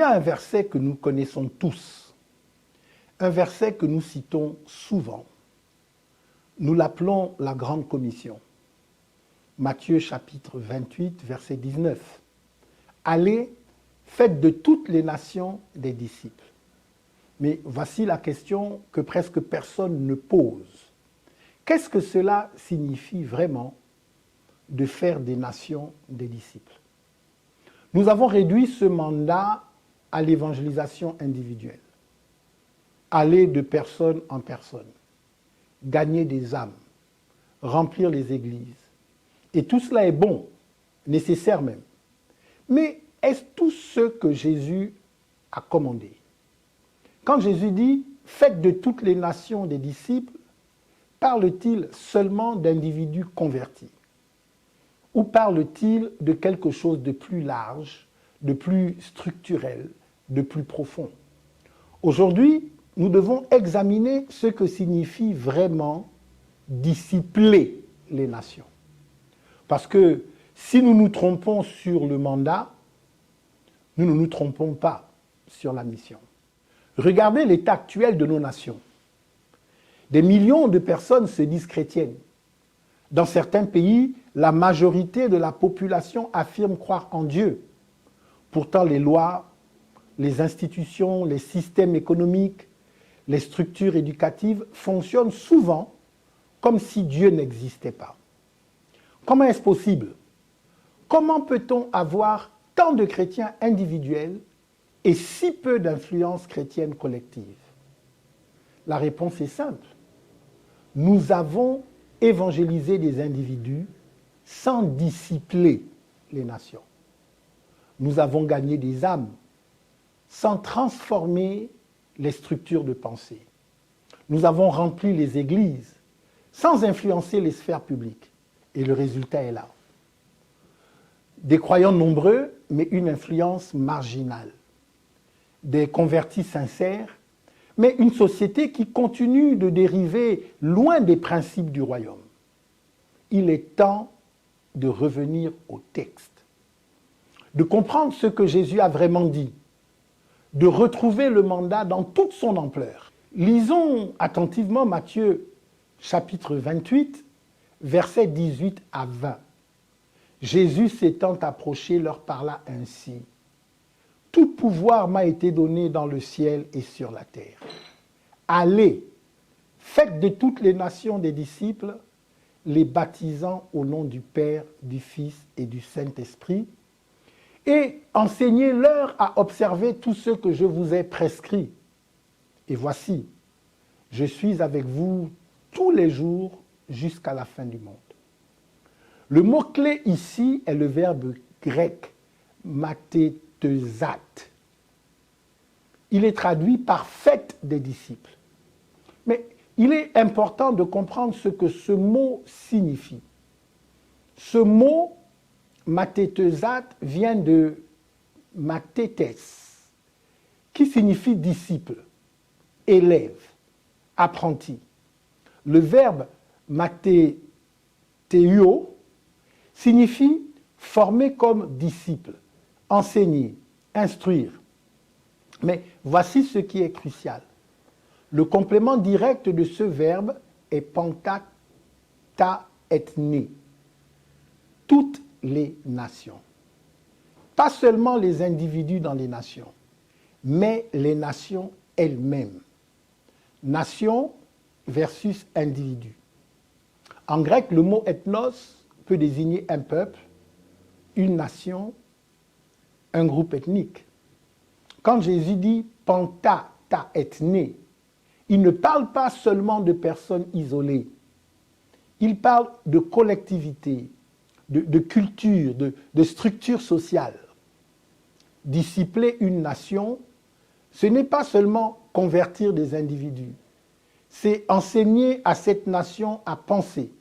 a un verset que nous connaissons tous, un verset que nous citons souvent. Nous l'appelons la Grande Commission. Matthieu chapitre 28, verset 19. Allez, faites de toutes les nations des disciples. Mais voici la question que presque personne ne pose. Qu'est-ce que cela signifie vraiment de faire des nations des disciples? Nous avons réduit ce mandat à l'évangélisation individuelle. Aller de personne en personne, gagner des âmes, remplir les églises. Et tout cela est bon, nécessaire même. Mais est-ce tout ce que Jésus a commandé? Quand Jésus dit « faites de toutes les nations des disciples », parle-t-il seulement d'individus convertis? Ou parle-t-il de quelque chose de plus large, de plus structurel, de plus profond? Aujourd'hui, nous devons examiner ce que signifie vraiment discipler les nations. Parce que si nous nous trompons sur le mandat, nous ne nous trompons pas sur la mission. Regardez l'état actuel de nos nations. Des millions de personnes se disent chrétiennes. Dans certains pays, la majorité de la population affirme croire en Dieu. Pourtant, les lois, les institutions, les systèmes économiques, les structures éducatives fonctionnent souvent comme si Dieu n'existait pas. Comment est-ce possible? Comment peut-on avoir tant de chrétiens individuels et si peu d'influence chrétienne collective? La réponse est simple. Nous avons évangélisé des individus sans discipler les nations. Nous avons gagné des âmes sans transformer les structures de pensée. Nous avons rempli les églises sans influencer les sphères publiques. Et le résultat est là. Des croyants nombreux, mais une influence marginale. Des convertis sincères, mais une société qui continue de dériver loin des principes du royaume. Il est temps de revenir au texte, de comprendre ce que Jésus a vraiment dit, de retrouver le mandat dans toute son ampleur. Lisons attentivement Matthieu chapitre 28, versets 18 à 20. Jésus s'étant approché leur parla ainsi. Tout pouvoir m'a été donné dans le ciel et sur la terre. Allez, faites de toutes les nations des disciples, les baptisant au nom du Père, du Fils et du Saint-Esprit, et enseignez-leur à observer tout ce que je vous ai prescrit. Et voici, je suis avec vous tous les jours jusqu'à la fin du monde. Le mot-clé ici est le verbe grec mathétesat. Il est traduit par faites des disciples. Mais il est important de comprendre ce que ce mot signifie. Ce mot mathétesat vient de mathétes, qui signifie disciple, élève, apprenti. Le verbe mathéteo signifie former comme disciple, enseigner, instruire. Mais voici ce qui est crucial. Le complément direct de ce verbe est panta ethné. Toutes les nations. Pas seulement les individus dans les nations, mais les nations elles-mêmes. Nation versus individu. En grec, le mot ethnos peut désigner un peuple, une nation, un groupe ethnique. Quand Jésus dit « panta ta ethné », il ne parle pas seulement de personnes isolées. Il parle de collectivité, de culture, de structure sociale. Discipler une nation, ce n'est pas seulement convertir des individus, c'est enseigner à cette nation à penser,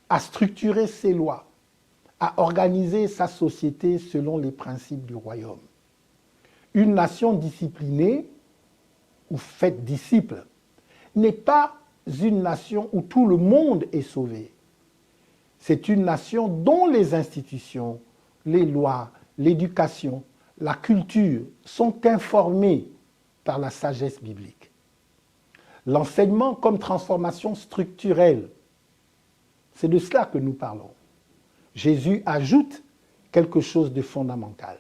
à structurer ses lois, à organiser sa société selon les principes du royaume. Une nation disciplinée, ou faite disciple, n'est pas une nation où tout le monde est sauvé. C'est une nation dont les institutions, les lois, l'éducation, la culture sont informés par la sagesse biblique. L'enseignement comme transformation structurelle, c'est de cela que nous parlons. Jésus ajoute quelque chose de fondamental.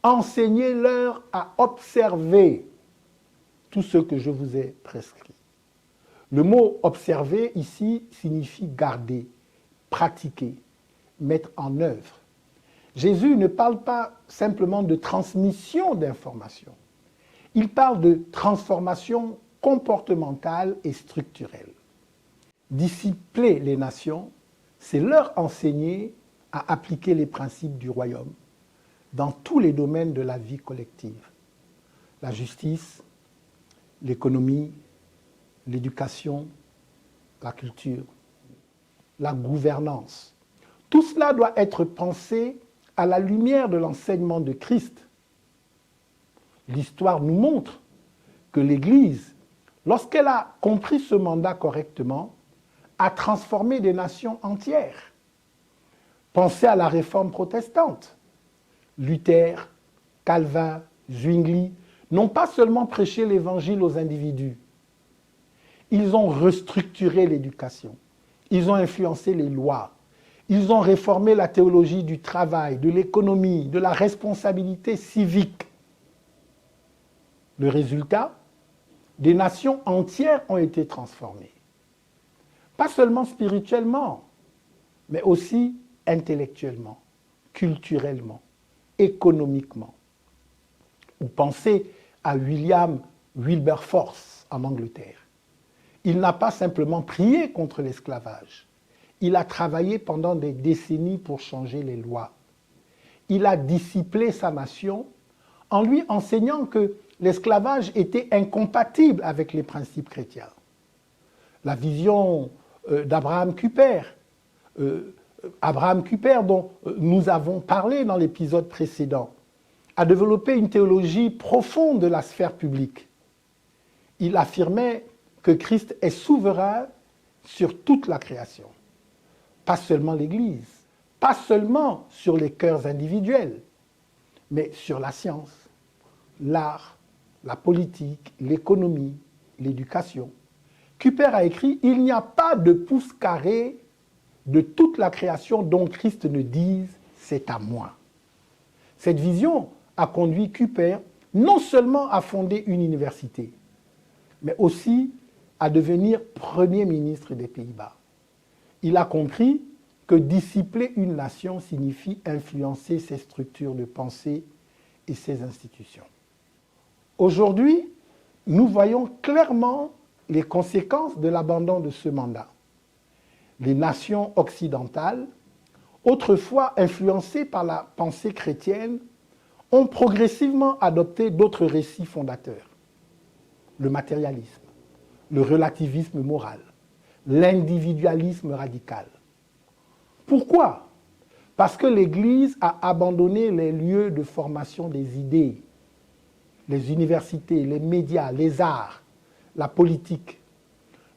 Enseignez-leur à observer tout ce que je vous ai prescrit. Le mot observer ici signifie garder, pratiquer, mettre en œuvre. Jésus ne parle pas simplement de transmission d'informations. Il parle de transformation comportementale et structurelle. Discipler les nations, c'est leur enseigner à appliquer les principes du royaume dans tous les domaines de la vie collective. La justice, l'économie, l'éducation, la culture, la gouvernance. Tout cela doit être pensé à la lumière de l'enseignement de Christ. L'histoire nous montre que l'Église, lorsqu'elle a compris ce mandat correctement, a transformé des nations entières. Pensez à la réforme protestante. Luther, Calvin, Zwingli n'ont pas seulement prêché l'évangile aux individus. Ils ont restructuré l'éducation. Ils ont influencé les lois. Ils ont réformé la théologie du travail, de l'économie, de la responsabilité civique. Le résultat, des nations entières ont été transformées. Pas seulement spirituellement, mais aussi intellectuellement, culturellement, économiquement. Ou pensez à William Wilberforce en Angleterre. Il n'a pas simplement prié contre l'esclavage. Il a travaillé pendant des décennies pour changer les lois. Il a discipliné sa nation en lui enseignant que l'esclavage était incompatible avec les principes chrétiens. La vision d'Abraham Kuyper, dont nous avons parlé dans l'épisode précédent, a développé une théologie profonde de la sphère publique. Il affirmait que Christ est souverain sur toute la création, pas seulement l'Église, pas seulement sur les cœurs individuels, mais sur la science, l'art, la politique, l'économie, l'éducation. Kuyper a écrit « Il n'y a pas de pouce carré de toute la création dont Christ ne dise « c'est à moi ». Cette vision a conduit Kuyper non seulement à fonder une université, mais aussi à devenir Premier ministre des Pays-Bas. Il a compris que discipler une nation signifie influencer ses structures de pensée et ses institutions. Aujourd'hui, nous voyons clairement les conséquences de l'abandon de ce mandat. Les nations occidentales, autrefois influencées par la pensée chrétienne, ont progressivement adopté d'autres récits fondateurs. Le matérialisme, le relativisme moral, l'individualisme radical. Pourquoi? Parce que l'Église a abandonné les lieux de formation des idées, les universités, les médias, les arts, la politique.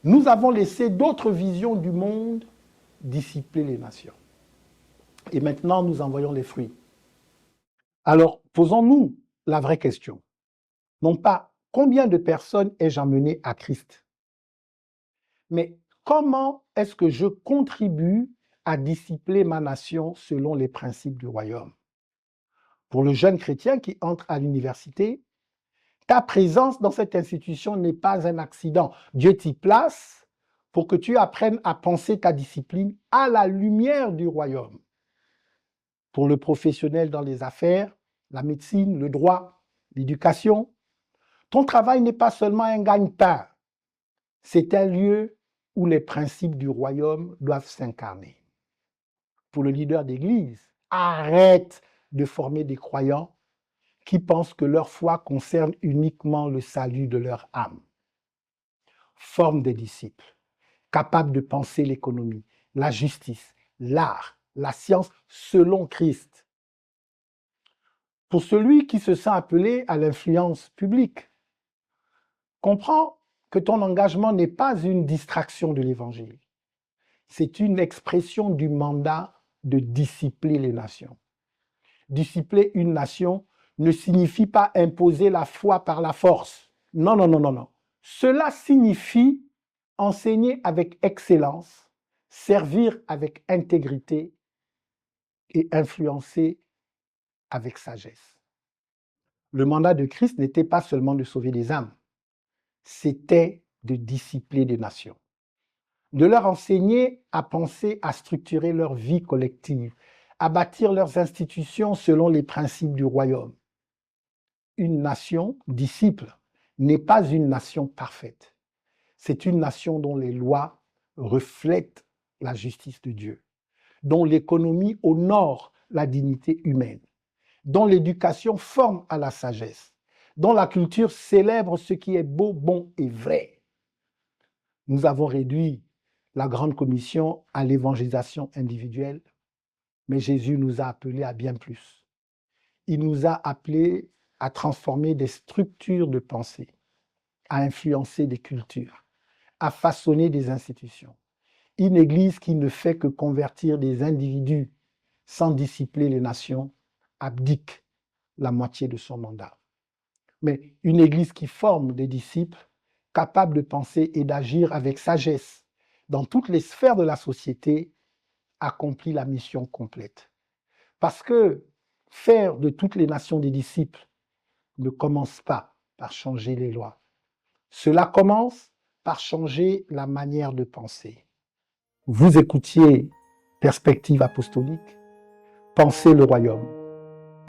Nous avons laissé d'autres visions du monde dissiper les nations. Et maintenant, nous en voyons les fruits. Alors, posons-nous la vraie question. Non pas combien de personnes ai-je amené à Christ, mais comment est-ce que je contribue à discipler ma nation selon les principes du royaume? Pour le jeune chrétien qui entre à l'université, ta présence dans cette institution n'est pas un accident. Dieu t'y place pour que tu apprennes à penser ta discipline à la lumière du royaume. Pour le professionnel dans les affaires, la médecine, le droit, l'éducation, ton travail n'est pas seulement un gagne-pain, c'est un lieu où les principes du royaume doivent s'incarner. Pour le leader d'église, arrête de former des croyants qui pensent que leur foi concerne uniquement le salut de leur âme. Forme des disciples, capables de penser l'économie, la justice, l'art, la science selon Christ. Pour celui qui se sent appelé à l'influence publique, comprends que ton engagement n'est pas une distraction de l'Évangile. C'est une expression du mandat de discipliner les nations. Discipler une nation ne signifie pas imposer la foi par la force. Non, non, non, non, non. Cela signifie enseigner avec excellence, servir avec intégrité et influencer avec sagesse. Le mandat de Christ n'était pas seulement de sauver des âmes, c'était de discipler des nations, de leur enseigner à penser, à structurer leur vie collective, à bâtir leurs institutions selon les principes du royaume. Une nation disciple n'est pas une nation parfaite. C'est une nation dont les lois reflètent la justice de Dieu, dont l'économie honore la dignité humaine, dont l'éducation forme à la sagesse, dont la culture célèbre ce qui est beau, bon et vrai. Nous avons réduit la grande commission à l'évangélisation individuelle, mais Jésus nous a appelés à bien plus. Il nous a appelés à transformer des structures de pensée, à influencer des cultures, à façonner des institutions. Une église qui ne fait que convertir des individus sans discipler les nations abdique la moitié de son mandat. Mais une église qui forme des disciples capables de penser et d'agir avec sagesse dans toutes les sphères de la société accomplit la mission complète. Parce que faire de toutes les nations des disciples ne commence pas par changer les lois. Cela commence par changer la manière de penser. Vous écoutiez Perspective apostolique, pensez le royaume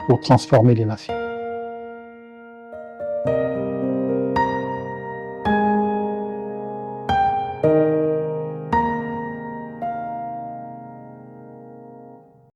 pour transformer les nations.